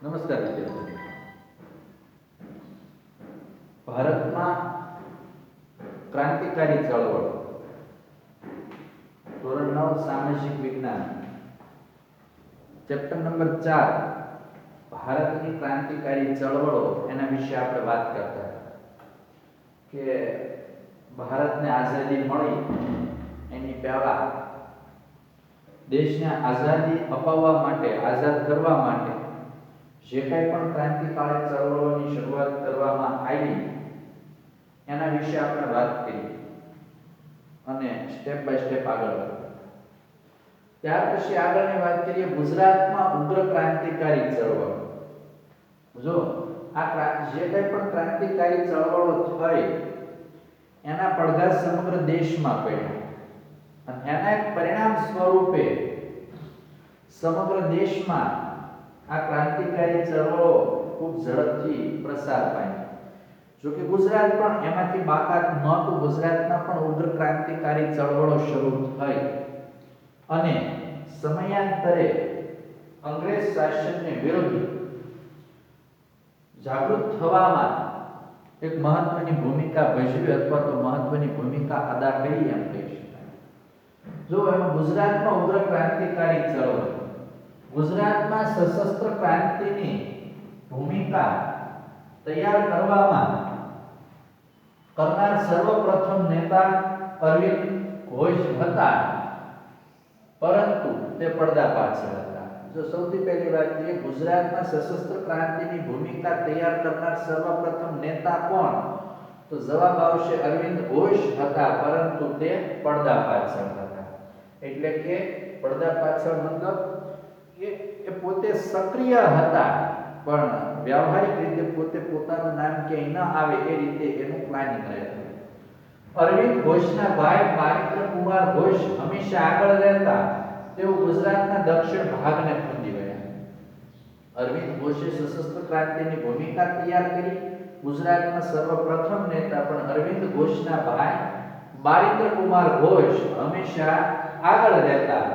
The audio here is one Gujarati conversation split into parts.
નમસ્કાર વિદ્યાર્થીઓ. ભારતમાં ક્રાંતિકારી ચળવળ ધોરણ 9 સામાજિક વિજ્ઞાન ચેપ્ટર નંબર 4 ભારતની ક્રાંતિકારી ચળવળો એના વિશે આપણે વાત કરતા કે ભારતને આઝાદી મળી એની પહેલા દેશને આઝાદી અપાવવા માટે, આઝાદ કરવા માટે જે કંઈ પણ ક્રાંતિકારી ચળવળોની શરૂઆત કરવામાં આવી એના વિશે આપણે વાત કરી અને સ્ટેપ બાય સ્ટેપ આગળ વધ્યા. ત્યાર પછી આગળની વાત કરીએ ગુજરાતમાં ઉગ્ર ક્રાંતિકારી ચળવળ. જો આ જે કંઈ પણ ક્રાંતિકારી ચળવળો થઈ એના પડઘા સમગ્ર દેશમાં પડ્યા અને એના એક પરિણામ સ્વરૂપે સમગ્ર દેશમાં આ ક્રાંતિકારી ચળવળો ખૂબ ઝડપથી પ્રસાર પામી. જો કે ગુજરાત પણ એમાંથી બાકાત નહોતું. ગુજરાતમાં પણ ઉગ્ર ક્રાંતિકારી ચળવળો શરૂ થઈ અને સમયાંતરે અંગ્રેજ શાસનને વિરુદ્ધ જાગૃત થવામાં એક મહત્વની ભૂમિકા ભજવી અથવા તો મહત્વની ભૂમિકા અદા કરી એમ કહી શકાય. જો એમાં ગુજરાતમાં ઉગ્ર ક્રાંતિકારી ચળવળ, ગુજરાતમાં સશસ્ત્ર ક્રાંતિની ભૂમિકા તૈયાર કરવામાં કરનાર સર્વપ્રથમ નેતા અરવિંદ ઘોષ હતા, પરંતુ તે પડદા પાછળ હતા. જો સૌથી પહેલી વાત કરીએ ગુજરાતમાં સશસ્ત્ર ક્રાંતિની ભૂમિકા તૈયાર કરનાર સર્વપ્રથમ નેતા કોણ, તો જવાબ આવશે અરવિંદ ઘોષ હતા, પરંતુ તે પડદા પાછળ હતા. એટલે કે પડદા પાછળ મતલબ કે પોતે સક્રિય હતા પણ વ્યવહારિક રીતે પોતે પોતાનું નામ ક્યાંય ન આવે એ રીતે એનું પ્લાનિંગ રહેતું. અરવિંદ ઘોષના ભાઈ બારિન્દ્ર કુમાર ઘોષ હંમેશા આગળ રહેતા. તેઓ ગુજરાતના દક્ષિણ ભાગને ખૂંદી ગયા. અરવિંદ ઘોષે સશસ્ત્ર ક્રાંતિની ભૂમિકા તૈયાર કરી. ગુજરાતમાં સર્વપ્રથમ નેતા પણ અરવિંદ ઘોષના ભાઈ બારિન્દ્ર કુમાર ઘોષ હંમેશા આગળ રહેતા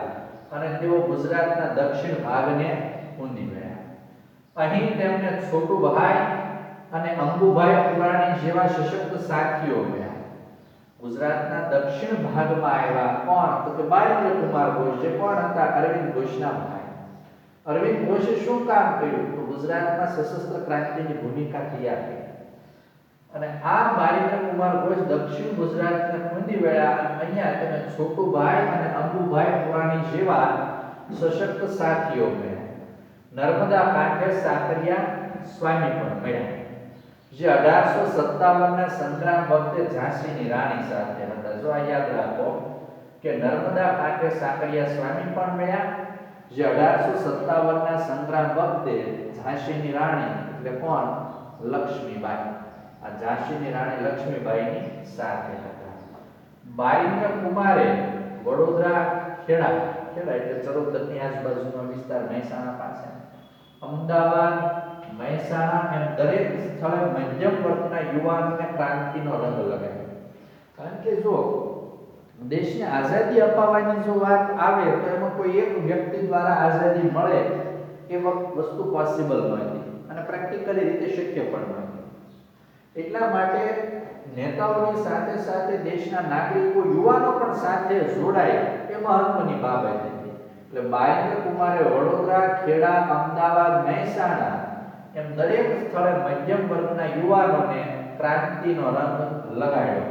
અને તેઓ ગુજરાતના દક્ષિણ ભાગને ખૂંદી ગયા. અહીં તેમને છોટુભાઈ અને અંબુભાઈ પુરાણી જેવા સશક્ત સાથીઓ મળ્યા. ગુજરાતના દક્ષિણ ભાગમાં આવ્યા કોણ, તો કે બારિન્દ્ર કુમાર ઘોષ, જે કોણ હતા, અરવિંદ ઘોષના ભાઈ. અરવિંદ ઘોષે શું કામ કર્યું, તો ગુજરાતમાં સશસ્ત્ર ક્રાંતિની ભૂમિકા તૈયાર કરી અને આ બારિન્દ્ર કુમાર ઘોષ દક્ષિણ ગુજરાતને ખૂંદી વળ્યા અને અહીંયા તેને છોટુભાઈ અને અંબુભાઈ પુરાણી જેવા સશક્ત સાથીઓ મળ્યા. નર્મદા કાંઠે સાકરિયા સ્વામી પણ મળ્યા, જે 1857 ના સંગ્રામ વખતે ઝાંસીની રાણી સાથે હતા. જો આ યાદ રાખો કે નર્મદા કાંઠે સાકરિયા સ્વામી પણ મળ્યા, જે 1857 ના સંગ્રામ વખતે ઝાંસીની રાણી એટલે કોણ, લક્ષ્મીબાઈ, આ ઝાંસીની રાણી લક્ષ્મીબાઈની સાથે હતા. બારિન્દ્ર કુમારે વડોદરા, ખેડા એટલે ચરોતરની આજુબાજુનો વિસ્તાર, મહેસાણા પાસે, અમદાવાદ, મહેસાણા એમ દરેક સ્થળે મધ્યમ વર્ગના યુવાનોને ક્રાંતિનો રંગ લગાવ્યો. કારણ કે જો દેશને આઝાદી અપાવવાની જો વાત આવે તો એમાં કોઈ એક વ્યક્તિ દ્વારા આઝાદી મળે એ વસ્તુ પોસિબલ નથી અને પ્રેક્ટિકલી રીતે શક્ય પણ નથી. એટલા માટે નેતાઓની સાથે સાથે દેશના નાગરિકો, યુવાનો પણ સાથે જોડાય એ મહત્વની બાબત હતી. એટલે બારિન્દ્ર કુમારે વડોદરા, ખેડા, અમદાવાદ, મહેસાણા એમ દરેક સ્થળે મધ્યમ વર્ગના યુવાનોને ક્રાંતિનો રંગ લગાડ્યો.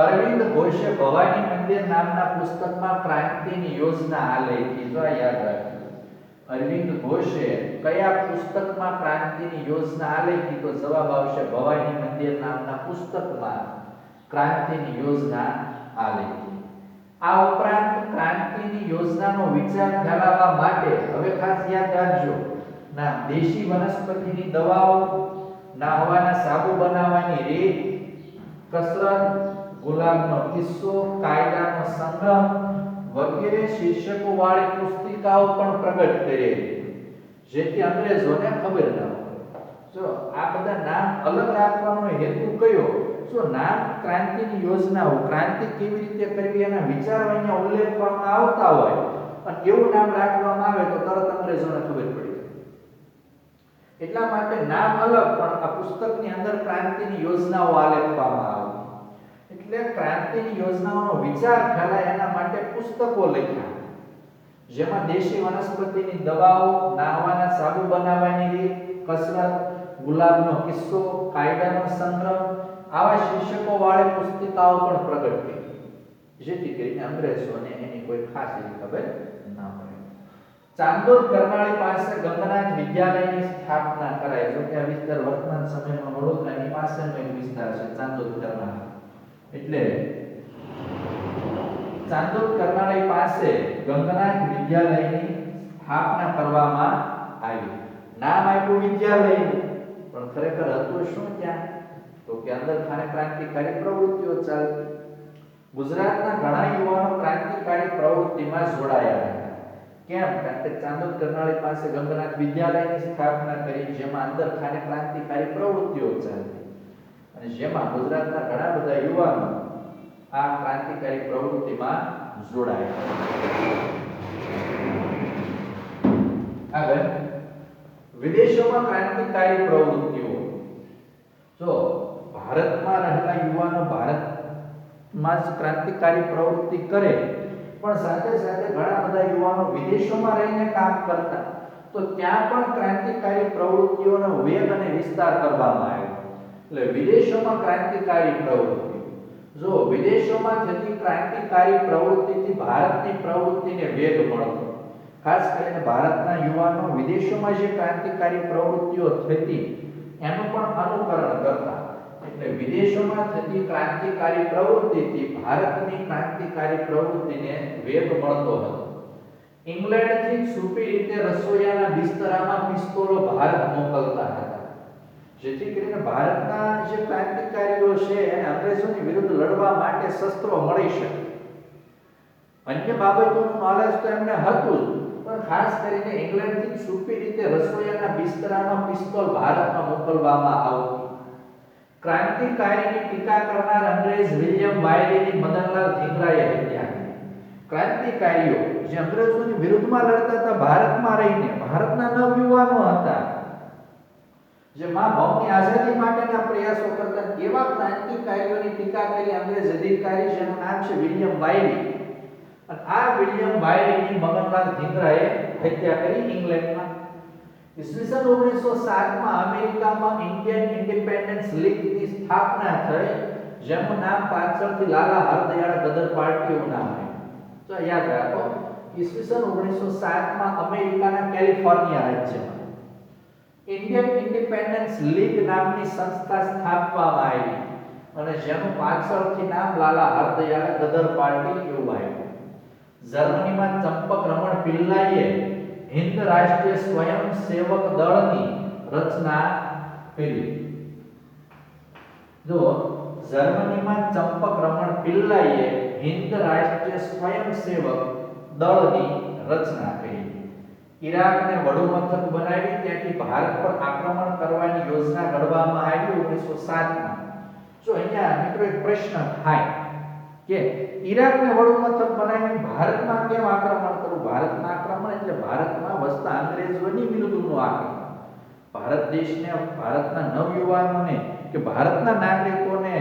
અરવિંદ ઘોષે ભવાની મંદિર નામના પુસ્તકમાં ક્રાંતિની યોજના આલેખી. જો યાદ રાખજો, અરવિંદ ઘોષે કયા પુસ્તકમાં ક્રાંતિની યોજના આલેખી, તો જવાબ આવશે ભવાની મંદિર નામના પુસ્તકમાં ક્રાંતિની યોજના આલેખી. આ ઉપરાંત ક્રાંતિની યોજનાનો વિચાર ફેલાવવા માટે હવે ખાસ યાદ રાખજો, ના દેશી વનસ્પતિની દવાઓ, નાહવાના સાબુ બનાવવાની રીત, કસરત, ગુલાબનો કિસ્સો, કાયદાનો સંગ્રહ વગેરે શીર્ષકો વાળી પુસ્તિકાઓ પણ પ્રગટ કરેલી, જેથી અંગ્રેજોને ખબર ન હોય. જો આ બધા નામ અલગ રાખવાનો હેતુ કયો, જો નામ ક્રાંતિની યોજનાઓ, ક્રાંતિ કેવી રીતે કરવી એના વિચારો અહીંયા ઉલ્લેખવામાં આવતા હોય અને એવું નામ રાખવામાં આવે તો તરત અંગ્રેજોને ખબર પડી જાય. એટલા માટે નામ અલગ પણ આ પુસ્તકની અંદર ક્રાંતિની યોજનાઓ આલેખવામાં આવી. એટલે ક્રાંતિની યોજનાઓનો વિચાર ફેલાય એના માટે પુસ્તકો લખ્યા, જેમાં દેશી વનસ્પતિની દવાઓ, નાહવાના સાબુ બનાવવાની રીત, કસરત, ગુલાબનો કિસ્સો, કાયદાનો સંગ્રહ આવા શીર્ષકો વાળી પુસ્તિકાઓ પણ પ્રગટ કરી, જેથી કરીને અંગ્રેજોને એની કોઈ ખાસ એવી ખબર ના પડે. ચાંદોદ કરનાળી પાસે ગંગનાથ વિદ્યાલયની સ્થાપના કરાઈ. જો કે આ વિસ્તાર વર્તમાન સમયમાં વડોદરાની પાસેનો એક વિસ્તાર છે ચાંદોદ કરનાળી. એટલે ચાંદોદ કરનાળી પાસે ગંગનાથ વિદ્યાલયની સ્થાપના કરવામાં આવી. નામ આપ્યું વિદ્યાલયનું, પણ ખરેખર હતું શું ત્યાં? તો કે અંદર ખાને ક્રાંતિકારી પ્રવૃત્તિઓ ચાલતી. ગુજરાતના ઘણા યુવાનો ક્રાંતિકારી પ્રવૃત્તિમાં જોડાયા હતા. કેમ? કારણ કે ચાંદોદ કરનાળી પાસે ગંગનાથ વિદ્યાલયની સ્થાપના કરી, જેમાં અંદર ખાને ક્રાંતિકારી પ્રવૃત્તિઓ ચાલતી અને જેમાં ગુજરાતના ઘણા બધા યુવાનો આ ક્રાંતિકારી પ્રવૃત્તિમાં જોડાયા. આગળ વિદેશોમાં ક્રાંતિકારી પ્રવૃત્તિઓ. જો ભારતમાં રહેલા યુવાનો ભારતમાં જ ક્રાંતિકારી પ્રવૃત્તિ કરે, પણ સાથે સાથે ઘણા બધા યુવાનો વિદેશોમાં રહીને કામ કરતા, તો ત્યાં પણ ક્રાંતિકારી પ્રવૃત્તિઓનો વેગ અને વિસ્તાર કરવામાં આવ્યો. એટલે વિદેશોમાં ક્રાંતિકારી પ્રવૃત્તિ. જો વિદેશોમાં થતી ક્રાંતિકારી પ્રવૃત્તિથી ભારતની પ્રવૃત્તિને વેગ મળતો. ખાસ કરીને ભારતના યુવાનો વિદેશોમાં જે ક્રાંતિકારી પ્રવૃત્તિઓ થતી એનું પણ અનુકરણ કરતા. એટલે વિદેશોમાં થતી ક્રાંતિકારી પ્રવૃત્તિથી ભારતની ક્રાંતિકારી પ્રવૃત્તિને વેગ મળતો હતો. ઇંગ્લેન્ડથી છુપી રીતે રસોઈયાના બિસ્તરામાં પિસ્તોલો ભારત મોકલતા હતા, જેથી કરીને ભારતના જે ક્રાંતિકારીઓ છે એને અંગ્રેજોની વિરુદ્ધ લડવા માટે શસ્ત્રો મળી શકે. અન્ય બાબતોનું નોલેજ તો એમને હતું, પણ ખાસ કરીને ઇંગ્લેન્ડથી છુપી રીતે રસોઈયાના બિસ્તરામાં પિસ્તોલ ભારતમાં મોકલવામાં આવતી. ક્રાંતિકારીની ટીકા કરનાર અંગ્રેજ વિલિયમ વાયલીની મદનલાલ ધીંગરાએ હત્યા કરી. ક્રાંતિકારીઓ જે અંગ્રેજોની વિરુદ્ધમાં લડતા હતા ભારતમાં રહીને, ભારતના નવયુવાનો હતા જે મા ભૌમની આઝાદી માટેના પ્રયાસો કરતા, એવા ક્રાંતિકારીઓની ટીકા કરી અંગ્રેજ અધિકારી જેનું નામ છે વિલિયમ વાયલી. અને આ વિલિયમ વાયલીની મદનલાલ ધીંગરાએ હત્યા કરી ઇંગ્લેન્ડમાં. ઈસવીસન 1907 માં અમેરિકામાં ઇન્ડિયન ઇન્ડિપેન્ડન્સ લીગની સ્થાપના થઈ, જેનું નામ પાછળથી લાલા હરદયાળ ગદર પાર્ટીનું નામ છે. તો યાદ રાખો, ઈસવીસન 1907 માં અમેરિકાના કેલિફોર્નિયા રાજ્યમાં ઇન્ડિયન ઇન્ડિપેન્ડન્સ લીગ નામની સંસ્થા સ્થાપવામાં આવી અને જેનું પાછળથી નામ લાલા હરદયાળ ગદર પાર્ટી એવું આવ્યું. જર્મનીમાં ચંપક રમણ પિલ્લાઈએ હિન્દ રાષ્ટ્રીય સ્વયંસેવક દળની રચના કરી. જો જર્મનીમાં ચંપક રમણ પિલ્લાઈએ હિન્દ રાષ્ટ્રીય સ્વયંસેવક દળની રચના કરી. ઈરાકને વડુ મથક બનાવી ત્યાંથી ભારત પર આક્રમણ કરવાની યોજના ઘડવામાં આવી 1907 માં. જો અહીંયા મિત્રો એક પ્રશ્ન થાય કે ઈરાકને વડુ મથક બનાવીને ભારતમાં કેમ આક્રમણ કરવું? ભારતમાં આક્રમણ એટલે ભારતમાં વસતા અંગ્રેજોની વિરુદ્ધનું આક્રમણ. ભારત દેશને, ભારતના નવયુવાનોને કે ભારતના નાગરિકોને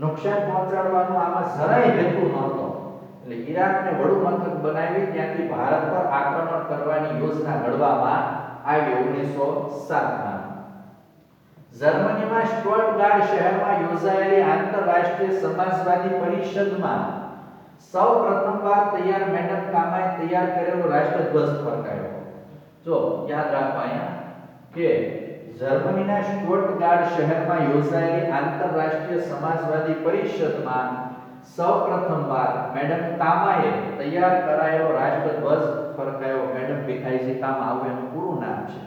નુકસાન પહોંચાડવાનો આમાં જરાય હેતુ નહોતો. એટલે ઈરાકને વડુ મથક બનાવી ત્યાંથી ભારત પર આક્રમણ કરવાની યોજના ઘડવામાં આવી 1907 માં. જર્મનીમાં સ્ટુટગાર્ટ શહેરમાં યોજાયેલી આંતરરાષ્ટ્રીય સમાજવાદી પરિષદમાં સૌ પ્રથમવાર તૈયાર મેડમ કામાએ તૈયાર કરેલો રાષ્ટ્રધ્વજ ફરકાયો. જો યાદ રાખો અહીંયા કે જર્મનીના સ્ટુટગાર્ટ શહેરમાં યોજાયેલી આંતરરાષ્ટ્રીય સમાજવાદી પરિષદમાં સૌ પ્રથમવાર મેડમ કામાએ તૈયાર કરાયેલો રાષ્ટ્રધ્વજ ફરકાયો. મેડમ ભીખાઈજી કામા આવું એનું પૂરું નામ છે.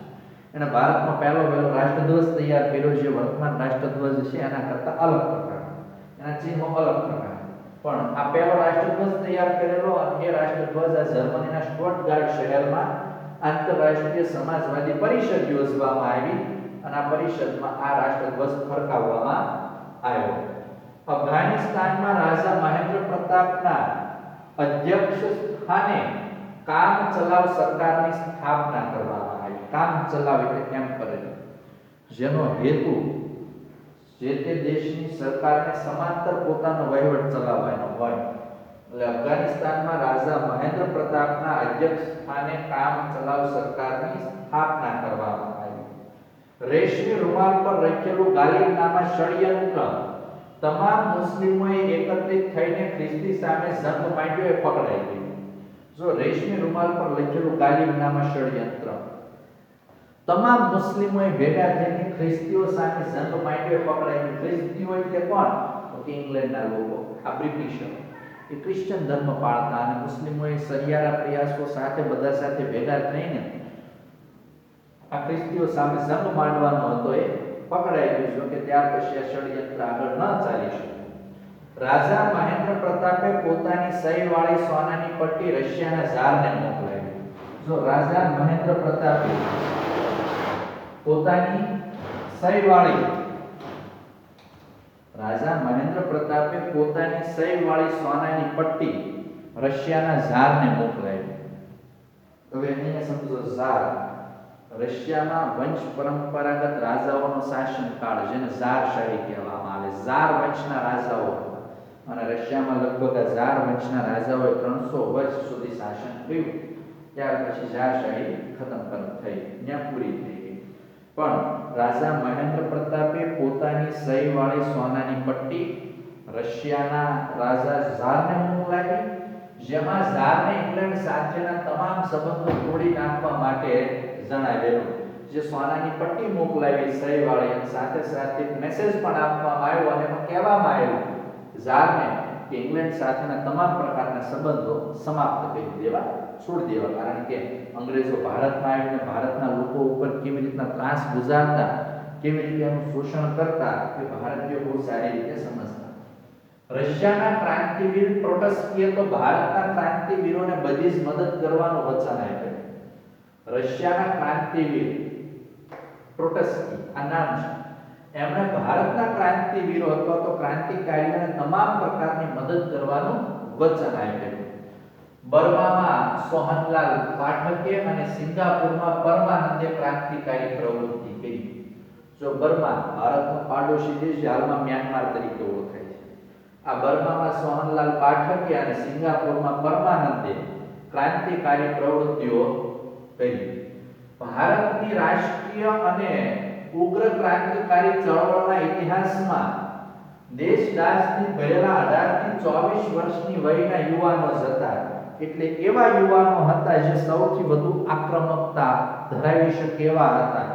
એને ભારતમાં પહેલો રાષ્ટ્રધ્વજ તૈયાર કર્યો, જે વર્તમાન રાષ્ટ્રધ્વજ છે એના કરતા અલગ પ્રકારનો, એના ચિહ્નો અલગ પ્રકાર. પણ આ પહેલો રાષ્ટ્રધ્વજ તૈયાર કરેલો અને એ રાષ્ટ્રધ્વજ આ જર્મનીના સ્ટુટગાર્ટ શહેરમાં આંતરરાષ્ટ્રીય સમાજવાદી પરિષદ યોજવામાં આવી અને આ પરિષદમાં આ રાષ્ટ્રધ્વજ ફરકાવવામાં આવ્યો. અફઘાનિસ્તાનમાં રાજા મહેન્દ્ર પ્રતાપના અધ્યક્ષ સ્થાને કામ ચલાવ સરકારની સ્થાપના કરવામાં આવી. કામ ચલાવ એટલે એમ્પરરી, જેનો હેતુ જે તે દેશની સરકારને સમાંતર પોતાનો વહીવટ ચલાવવાનો હોય. એટલે અફઘાનિસ્તાનમાં રાજા મહેન્દ્ર પ્રતાપના અધ્યક્ષ સ્થાને કામ ચલાવ સરકારની સ્થાપના કરવામાં આવી. રેશમી રૂમાલ પર લખેલું ગાલિબનામા ષડયંત્ર તમામ મુસ્લિમોએ એકત્રિત થઈને ખ્રિસ્તી સામે જંગ માંડ્યો એ પકડાઈ ગયું. જો રેશમી રૂમાલ પર લખેલું ગાલિબનામા ષડયંત્ર તમામ મુસ્લિમોએ ભેગા થઈને ખ્રિસ્તીઓ સામે જંગ માંડ્યો એ પકડાઈ ગયું. ખ્રિસ્તીઓ એટલે કોણ? તો કે ઇંગ્લેન્ડના લોકો, આ બ્રિટિશરો. એ ક્રિશ્ચિયન ધર્મ પાળતા અને મુસ્લિમોએ સરિયાળા પ્રયાસો સાથે બધા સાથે ભેગા થઈને આ ખ્રિસ્તીઓ સામે જંગ માંડવાનો હતો એ પકડાઈ ગયું. જો કે ત્યાર પછી આ ષડયંત્ર આગળ ન ચાલી શક્યું. રાજા મહેન્દ્ર પ્રતાપે પોતાની સહીવાળી સોનાની પટ્ટી રશિયાના ઝારને મોકલાવી. જો રાજા મહેન્દ્ર પ્રતાપે પોતાની સહીવાળી સોનાની પટ્ટી રશિયાના ઝારને મોકલાવી. હવે અહીંયા સમજો, ઝાર રશિયામાં વંશ પરંપરાગત રાજાઓનો શાસનકાળ, જેને ઝારશાહી કહેવામાં આવે. ઝાર વંશના રાજાઓ અને રશિયામાં લગભગ ઝાર વંશના રાજાઓએ 300 વર્ષ સુધી શાસન કર્યું. ત્યાર પછી ઝારશાહી ખતમ થઈ, ત્યાં પૂરી થઈ ગઈ. પણ રાજા મહેન્દ્ર પ્રતાપે પોતાની સહીવાળી સોનાની પટ્ટી રશિયાના રાજા ઝારને મોકલાવી, જેમાં ઝારને ઇંગ્લેન્ડ સાથેના તમામ સંબંધો તોડી નાખવા માટે જણાવેલું. જે સોનાની પટ્ટી મોકલાવી સહીવાળી, અને સાથે સાથે મેસેજ પણ આપવામાં આવ્યો અને એમાં કહેવામાં આવ્યું ઝારને કે ઇંગ્લેન્ડ સાથેના તમામ પ્રકારના સંબંધો સમાપ્ત કરી દેવા, છોડી દેવા. કારણ કે અંગ્રેજો ભારતમાં આવીને ભારતના લોકો ઉપર કેવી રીતના ત્રાસ ગુજારતા, કેવી રીતે એનું શોષણ કરતા, એ ભારતીયો બહુ સારી રીતે સમજતા. રશિયાના ક્રાંતિવીર ટ્રોટ્સ્કીએ તો ભારતના ક્રાંતિવીરોને બધી જ મદદ કરવાનું વચન આપ્યું. રશિયાના ક્રાંતિવીર ટ્રોટ્સ્કી આ નામ છે, એમણે ભારતના ક્રાંતિવીરો અથવા તો ક્રાંતિકારીઓને તમામ પ્રકારની મદદ કરવાનું વચન આપ્યું. બર્મામાં સોહનલાલ પાઠકે અને સિંગાપુરમાં પરમાનંદે ક્રાંતિકારી પ્રવૃત્તિ કરી. જો બર્મા ભારતનો પાડોશી દેશ, હાલમાં મ્યાનમાર તરીકે ઓળખાય છે. આ બર્મામાં સોહનલાલ પાઠકે અને સિંગાપુરમાં પરમાનંદે ક્રાંતિકારી પ્રવૃત્તિઓ કરી. ભારતની રાષ્ટ્રીય અને ઉગ્ર ક્રાંતિકારી ચળવળના ઇતિહાસમાં દેશદાસથી ભરેલા 18 થી 24 વર્ષની વયના યુવાનો જ હતા. એટલે એવા યુવાનો હતા જે સૌથી વધુ આક્રમકતા ધરાવી શકે એવા હતા,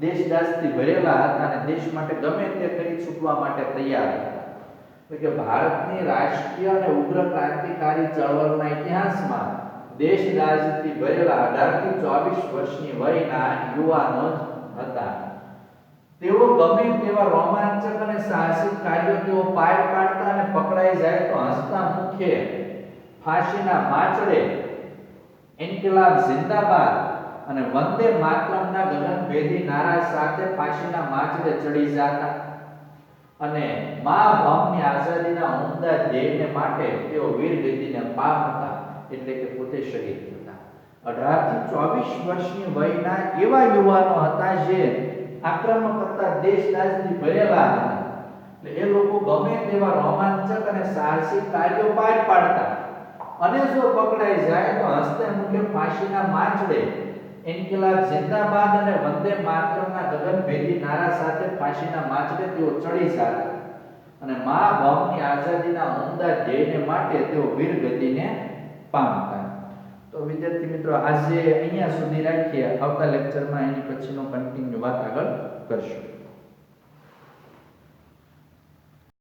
દેશદાસથી ભરેલા હતા અને દેશ માટે ગમે તે કરી છૂટવા માટે તૈયાર હતા. એટલે કે ભારતની રાષ્ટ્રીય અને ઉગ્ર ક્રાંતિકારી ચળવળના ઇતિહાસમાં દેશદાસથી ભરેલા 18 થી 24 વર્ષની વયના યુવાનો જ હતા. તેઓ ગમે તેવા રોમાંચક અને સાહસિક કાર્યો તેઓ પાર પાડતા અને પકડાઈ જાય તો હસતા મુખે ફાંસીના માચડે ઇન્કિલાબ જિંદાબાદ અને વંદે માતરમના ગગનભેદી નારા સાથે ફાંસીના માચડે ચડી જતા અને મા ભૌમની આઝાદીના ઉમદા ધ્યેયને માટે તેઓ વીરગતિને પામતા, એટલે કે પોતે શહીદ થતા. 18 થી 24 વર્ષની વયના એવા યુવાનો હતા જે આક્રમક હતા, દેશદાસથી ભરેલા હતા. એટલે એ લોકો ગમે તેવા રોમાંચક અને સાહસિક કાર્યો પાર પાડતા અને જો પકડાઈ જાય તો હસતે મુખે ફાંસીના માચડે ઇન્કિલાબ જિંદાબાદ અને વંદે માતરમના ગગનભેદી નારા સાથે ફાંસીના માચડે તેઓ ચડી જતા અને મા ભૌમની આઝાદીના ઉમદા ધ્યેયને માટે તેઓ વીરગતિને પામતા. તો વિદ્યાર્થી મિત્રો, આજે અહીંયા સુધી રાખીએ. આવતા લેક્ચરમાં એની પછીનો કન્ટિન્યુ વાત આગળ કરશું.